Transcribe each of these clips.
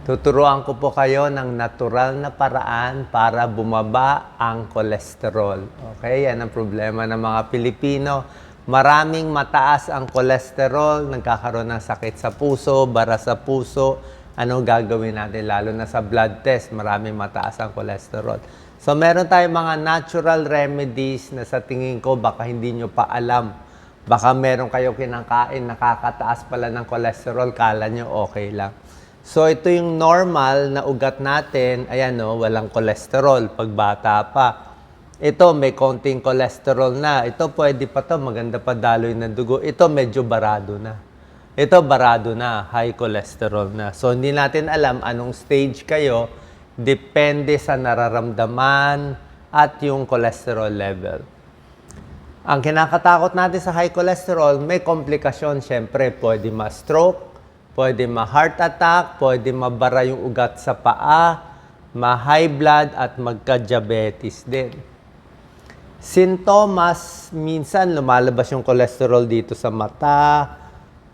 Tuturuan ko po kayo ng natural na paraan para bumaba ang kolesterol. Okay, yan ang problema ng mga Pilipino. Maraming mataas ang kolesterol, nagkakaroon ng sakit sa puso, bara sa puso. Ano gagawin natin? Lalo na sa blood test, maraming mataas ang kolesterol. So meron tayong mga natural remedies na sa tingin ko baka hindi nyo pa alam. Baka meron kayo kinakain, nakakataas pala ng kolesterol, kala nyo okay lang. So, ito yung normal na ugat natin. Ayan, no, walang kolesterol pag bata pa. Ito, may konting kolesterol na. Ito, pwede pa to, maganda pa daloy ng dugo. Ito, medyo barado na. Ito, barado na, high cholesterol na. So, hindi natin alam anong stage kayo. Depende sa nararamdaman at yung cholesterol level. Ang kinakatakot natin sa high cholesterol, may komplikasyon. Siyempre, pwede ma-stroke, pwede ma-heart attack, pwede mabara yung ugat sa paa, ma-high blood at magka-diabetes din. Sintomas, minsan lumalabas yung cholesterol dito sa mata.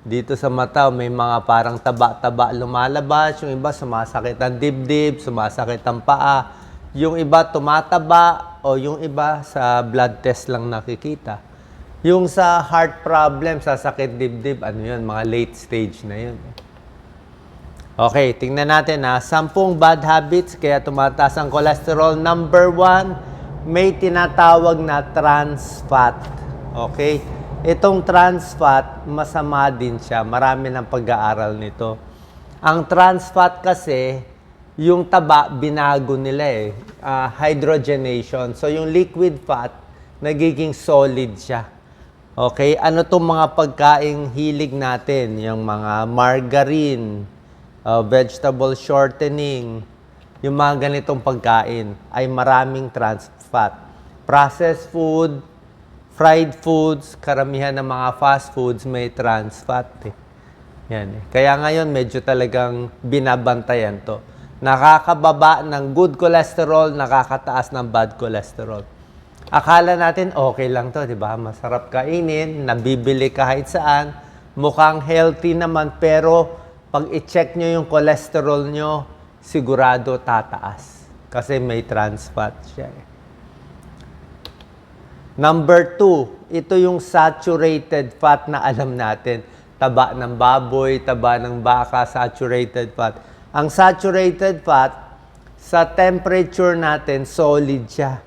Dito sa mata, may mga parang taba-taba lumalabas. Yung iba, sumasakit ang dibdib, sumasakit ang paa. Yung iba, tumataba o yung iba sa blood test lang nakikita. Yung sa heart problem, sa sakit dibdib, ano yun, mga late stage na yun. Okay, tingnan natin ha. 10 bad habits kaya tumataas ang cholesterol. Number 1, may tinatawag na trans fat. Okay? Itong trans fat, masama din siya. Marami ng pag-aaral nito. Ang trans fat kasi, yung taba, binago nila eh. Hydrogenation. So, yung liquid fat, nagiging solid siya. Okay, ano itong mga pagkaing hilig natin? Yung mga margarine, vegetable shortening, yung mga ganitong pagkain ay maraming trans fat. Processed food, fried foods, karamihan ng mga fast foods may trans fat. Yan, eh. Kaya ngayon medyo talagang binabantayan to. Nakakababa ng good cholesterol, nakakataas ng bad cholesterol. Akala natin okay lang to, di ba? Masarap kainin, nabibili kahit saan, mukhang healthy naman, pero pag i-check nyo yung cholesterol nyo, sigurado tataas. Kasi may trans fat siya. Number 2, ito yung saturated fat na alam natin. Taba ng baboy, taba ng baka, saturated fat. Ang saturated fat, sa temperature natin, solid siya.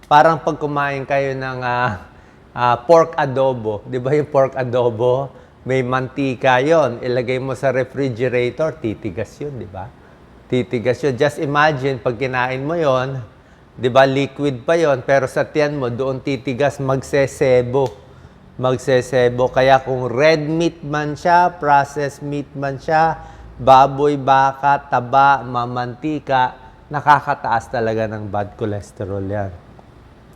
Parang pag kumain kayo ng pork adobo. Di ba yung pork adobo? May mantika yon. Ilagay mo sa refrigerator, titigas yun, di ba? Titigas yun. Just imagine, pag kinain mo yon, di ba, liquid pa yon, pero sa tiyan mo, doon titigas, magsesebo. Magsesebo. Kaya kung red meat man siya, processed meat man siya, baboy, baka, taba, mamantika, nakakataas talaga ng bad cholesterol yan.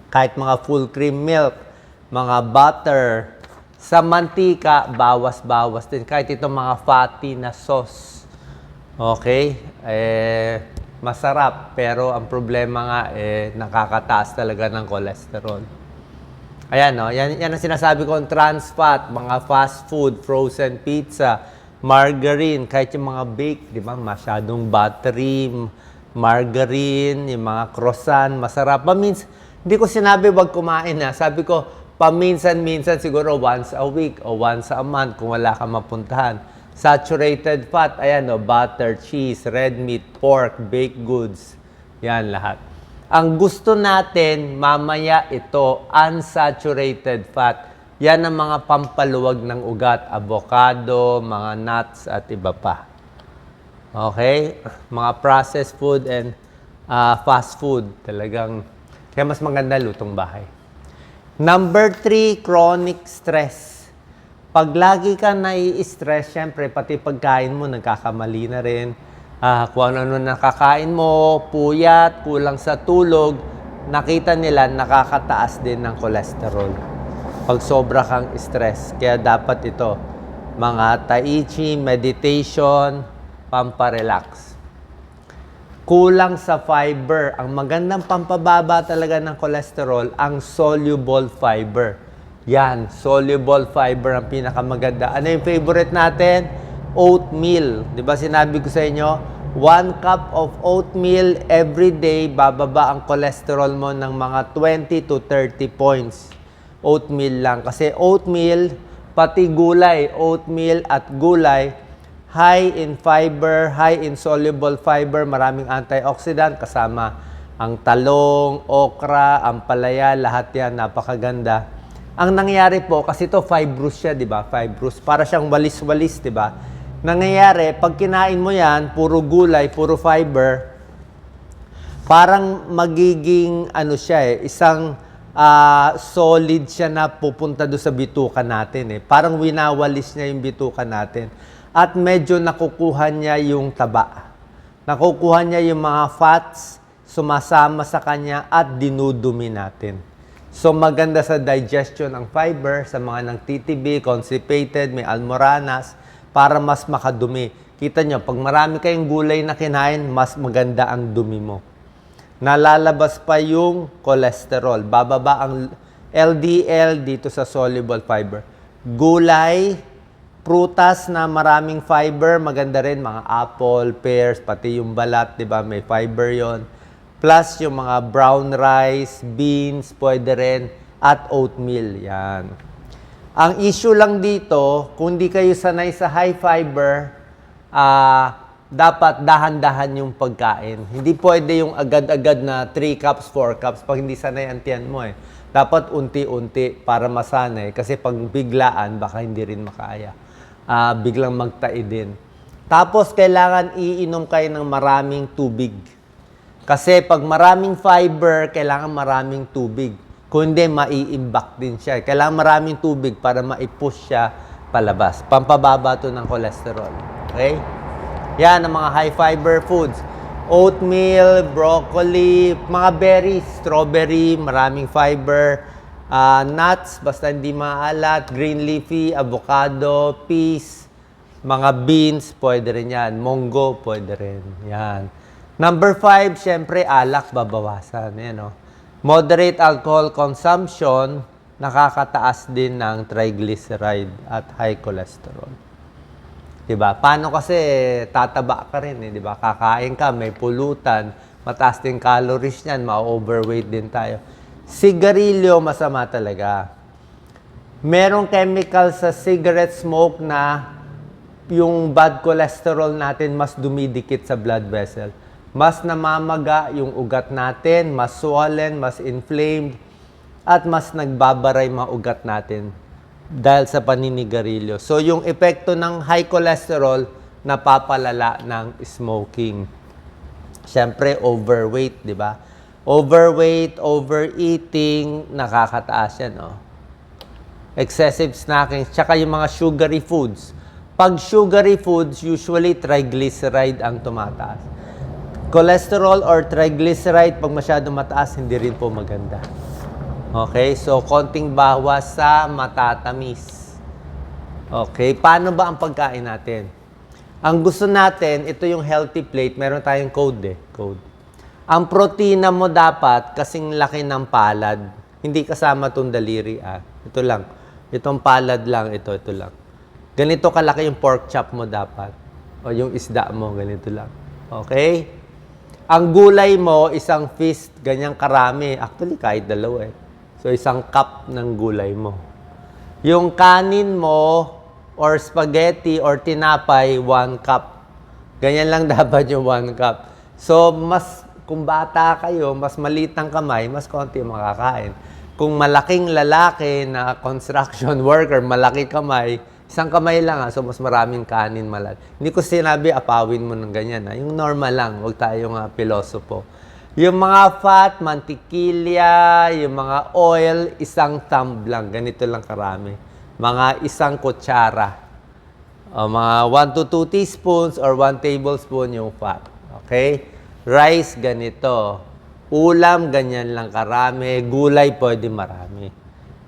Kahit mga full cream milk, mga butter, sa mantika, bawas-bawas din. Kahit itong mga fatty na sauce. Okay? Masarap, pero ang problema nga, nakakataas talaga ng cholesterol. Ayan, no? Yan ang sinasabi ko, trans fat, mga fast food, frozen pizza, margarine, kahit yung mga bake, di ba? Masyadong buttery, margarine, yung mga croissant, masarap. Hindi ko sinabi wag kumain na. Sabi ko, paminsan-minsan siguro once a week o once a month kung wala kang mapuntahan. Saturated fat, ayan o, butter, cheese, red meat, pork, baked goods. Yan lahat. Ang gusto natin, mamaya ito, unsaturated fat. Yan ang mga pampaluwag ng ugat, avocado, mga nuts at iba pa. Okay? Mga processed food and fast food. Talagang, kaya mas maganda lutong bahay. Number 3, chronic stress. Pag lagi ka nai-stress, syempre, pati pagkain mo, nagkakamali na rin. Kung ano nakakain mo, puyat, kulang sa tulog, nakita nila nakakataas din ng cholesterol. Pag sobra kang stress. Kaya dapat ito, mga tai chi, meditation, pamparelax. Kulang sa fiber. Ang magandang pampababa talaga ng cholesterol, ang soluble fiber. Yan, soluble fiber ang pinakamaganda. Ano yung favorite natin? Oatmeal. Di ba sinabi ko sa inyo, 1 cup of oatmeal every day, bababa ang cholesterol mo ng mga 20 to 30 points. Oatmeal lang. Kasi oatmeal, pati gulay, oatmeal at gulay, high in fiber, high in soluble fiber, maraming antioxidant, kasama ang talong, okra, ampalaya, lahat yan, napakaganda. Ang nangyayari po, kasi ito fibrous siya, di ba? Fibrous. Para siyang walis-walis, di ba? Nangyayari, pag kinain mo yan, puro gulay, puro fiber, parang magiging, ano siya isang solid siya na pupunta doon sa bituka natin Parang winawalis niya yung bituka natin. At medyo nakukuha niya yung taba. Nakukuha niya yung mga fats, sumasama sa kanya at dinudumi natin. So maganda sa digestion ang fiber sa mga nagtitibi, constipated, may almoranas, para mas makadumi. Kita nyo, pag marami kayong gulay na kinain, mas maganda ang dumi mo. Nalalabas pa yung cholesterol. Bababa ang LDL dito sa soluble fiber. Gulay, prutas na maraming fiber, maganda rin, mga apple, pears, pati yung balat, di ba? May fiber yon. Plus yung mga brown rice, beans, pwede rin, at oatmeal. Yan. Ang issue lang dito, kung di kayo sanay sa high fiber, dapat dahan-dahan yung pagkain. Hindi pwede yung agad-agad na 3 cups, 4 cups pag hindi sanay ang tiyan mo Dapat unti-unti para masanay. Kasi pag biglaan, baka hindi rin makaya. Biglang magtai din. Tapos, kailangan iinom kayo ng maraming tubig. Kasi pag maraming fiber, kailangan maraming tubig. Kung hindi, mai-imbak din siya. Kailangan maraming tubig para ma-push siya palabas. Pampababa to ng cholesterol. Okay? Yan ang mga high fiber foods. Oatmeal, broccoli, mga berries, strawberry, maraming fiber. Nuts, basta hindi maalat. Green leafy, avocado, peas, mga beans, pwede rin yan. Munggo, pwede rin. Yan. Number 5, syempre, alak, babawasan. Yan, Moderate alcohol consumption, nakakataas din ng triglyceride at high cholesterol. Diba? Paano kasi tataba ka rin, diba? Kakain ka, may pulutan, mataas din calories niyan, ma-overweight din tayo. Sigarilyo, masama talaga. Merong chemical sa cigarette smoke na yung bad cholesterol natin mas dumidikit sa blood vessel. Mas namamaga yung ugat natin, mas swollen, mas inflamed, at mas nagbabaray mga ugat natin dahil sa paninigarilyo. So, yung epekto ng high cholesterol, napapalala ng smoking. Siyempre, overweight, di ba? Overweight, overeating, nakakataas yan, Excessive snacking, tsaka yung mga sugary foods. Pag sugary foods, usually triglyceride ang tumataas. Cholesterol or triglyceride, pag masyado mataas, hindi rin po maganda. Okay? So, konting bawas sa matatamis. Okay? Paano ba ang pagkain natin? Ang gusto natin, ito yung healthy plate. Meron tayong code Code. Ang protina mo dapat kasing laki ng palad. Hindi kasama itong daliri, Ito lang. Itong palad lang, ito lang. Ganito kalaki yung pork chop mo dapat. O yung isda mo, ganito lang. Okay? Ang gulay mo, isang fist, ganyang karami. Actually, kahit dalawa So, isang cup ng gulay mo. Yung kanin mo, or spaghetti, or tinapay, 1 cup. Ganyan lang dapat yung 1 cup. So, kung bata kayo, mas maliit ang kamay, mas konti makakain. Kung malaking lalaki na construction worker, malaki kamay, isang kamay lang so mas maraming kanin malaki. Hindi ko sinabi, apawin mo ng ganyan. Yung normal lang, huwag tayong pilosopo. Yung mga fat, mantikilya, yung mga oil, isang thumb lang. Ganito lang karami. Mga isang kutsara. Mga 1 to 2 teaspoons or 1 tablespoon yung fat. Okay? Rice, ganito. Ulam, ganyan lang karami. Gulay, pwede marami.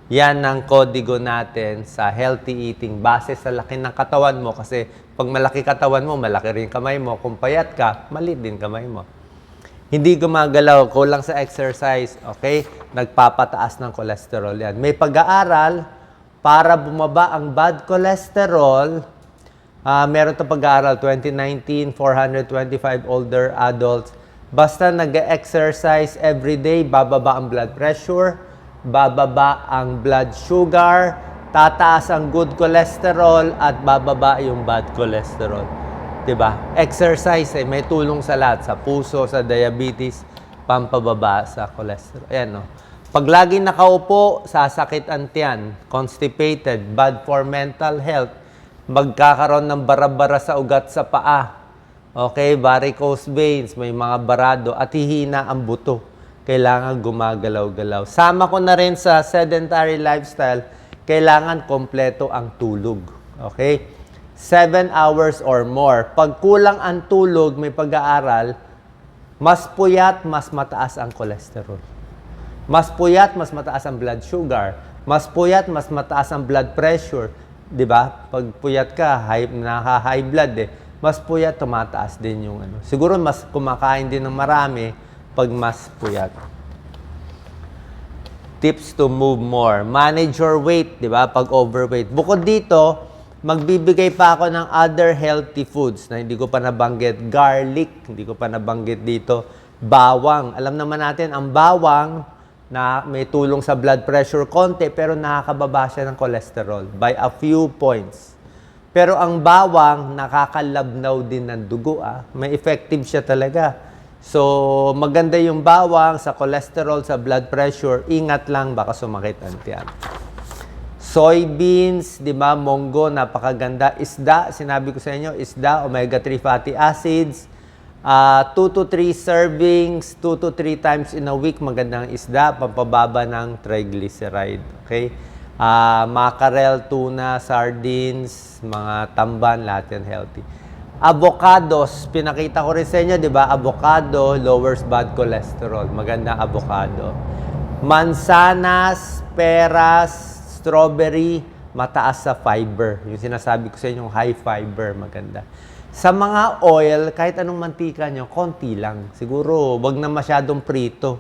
Yan ang kodigo natin sa healthy eating. Base sa laki ng katawan mo. Kasi pag malaki katawan mo, malaki rin kamay mo. Kung payat ka, maliit din kamay mo. Hindi gumagalaw, kulang sa exercise, okay? Nagpapataas ng cholesterol yan. May pag-aaral, para bumaba ang bad cholesterol, Meron itong pag-aaral, 2019, 425 older adults. Basta nag-exercise everyday, bababa ang blood pressure, bababa ang blood sugar, tataas ang good cholesterol, at bababa yung bad cholesterol. Diba? Exercise may tulong sa lahat, sa puso, sa diabetes, pampababa sa cholesterol. Ayan, no? Pag lagi nakaupo, sasakit ang tiyan, constipated, bad for mental health, magkakaroon ng bara-bara sa ugat sa paa. Okay, varicose veins, may mga barado, at hihina ang buto. Kailangan gumagalaw-galaw. Sama ko na rin sa sedentary lifestyle, kailangan kompleto ang tulog. Okay? 7 hours or more. Pag kulang ang tulog, may pag-aaral, mas puyat, mas mataas ang cholesterol. Mas puyat, mas mataas ang blood sugar. Mas puyat, mas mataas ang blood pressure. 'Di ba? Pag puyat ka, naka-high blood Mas puyat, tumataas din yung ano. Siguro mas kumakain din ng marami pag mas puyat. Tips to move more. Manage your weight, 'di ba? Pag overweight. Bukod dito, magbibigay pa ako ng other healthy foods na hindi ko pa nabanggit. Garlic, hindi ko pa nabanggit dito. Bawang. Alam naman natin, ang bawang na may tulong sa blood pressure konti, pero nakakababa siya ng cholesterol by a few points. Pero ang bawang, nakakalabnaw din ng dugo. May effective siya talaga. So, maganda yung bawang sa cholesterol, sa blood pressure. Ingat lang, baka sumakit ang tiyan. Soybeans, di ba? Monggo, napakaganda. Isda, sinabi ko sa inyo, isda, omega-3 fatty acids. 2 to 3 servings, 2 to 3 times in a week, magandang isda, pampababa ng triglyceride. Okay? Mackerel, tuna, sardines, mga tamban, lahat yan healthy. Avocados, pinakita ko rin sa inyo, di ba? Avocado lowers bad cholesterol. Magandang avocado. Mansanas, peras, strawberry, mataas sa fiber. Yung sinasabi ko sa inyo, high fiber, maganda. Sa mga oil, kahit anong mantika nyo, konti lang. Siguro, wag na masyadong prito.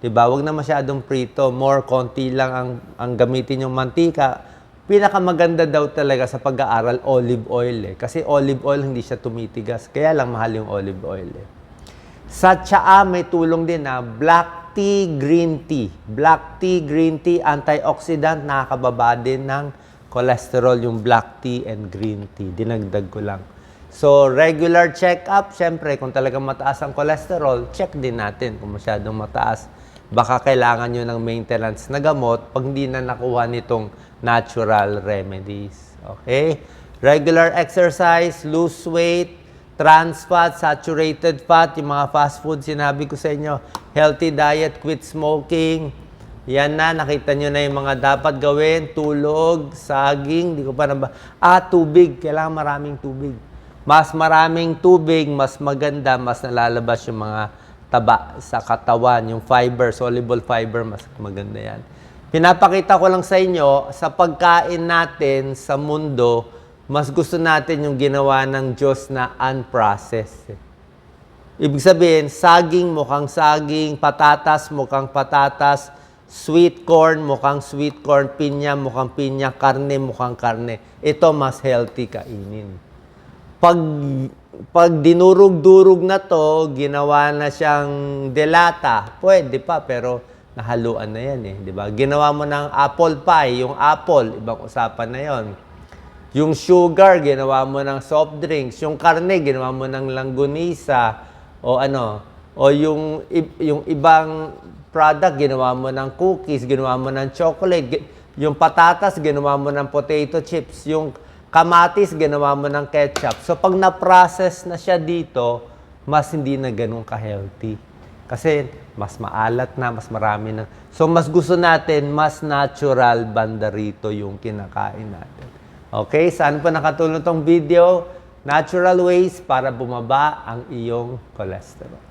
Diba? Wag na masyadong prito. More, konti lang ang gamitin yung mantika. Pinakamaganda daw talaga sa pag-aaral, olive oil. Kasi olive oil, hindi siya tumitigas. Kaya lang mahal yung olive oil. Sa tsaa, may tulong din na black tea, green tea. Black tea, green tea, antioxidant, nakakababa din ng cholesterol, yung black tea and green tea. Dinagdag ko lang. So, regular check-up, syempre, kung talagang mataas ang cholesterol, check din natin kung masyadong mataas. Baka kailangan nyo ng maintenance na gamot pag hindi na nakuha nitong natural remedies. Okay? Regular exercise, lose weight, trans fat, saturated fat, yung mga fast food, sinabi ko sa inyo, healthy diet, quit smoking. Yan na, nakita nyo na yung mga dapat gawin, tulog, saging, di ko pa na tubig, kailangan maraming tubig. Mas maraming tubig, mas maganda, mas nalalabas yung mga taba sa katawan, yung fiber, soluble fiber, mas maganda yan. Pinapakita ko lang sa inyo, sa pagkain natin sa mundo, mas gusto natin yung ginawa ng Diyos na unprocessed. Ibig sabihin, saging, mukhang saging, patatas, mukhang patatas, sweet corn, mukhang sweet corn, pinya, mukhang pinya, karne, mukhang karne. Ito mas healthy kainin. Pag dinurog-durog na to, ginawa na siyang delata, pwede pa, pero nahaluan na yan di ba? Ginawa mo ng apple pie, yung apple, ibang usapan na yon. Yung sugar, ginawa mo ng soft drinks. Yung karne, ginawa mo ng langgunisa, o yung ibang product, ginawa mo ng cookies, ginawa mo ng chocolate. Yung patatas, ginawa mo ng potato chips. Yung kamatis, ginawa mo ng ketchup. So, pag na-process na siya dito, mas hindi na ganun ka-healthy. Kasi, mas maalat na, mas marami na. So, mas gusto natin, mas natural banda rito yung kinakain natin. Okay? Saan pa nakatulong tong video? Natural ways para bumaba ang iyong cholesterol.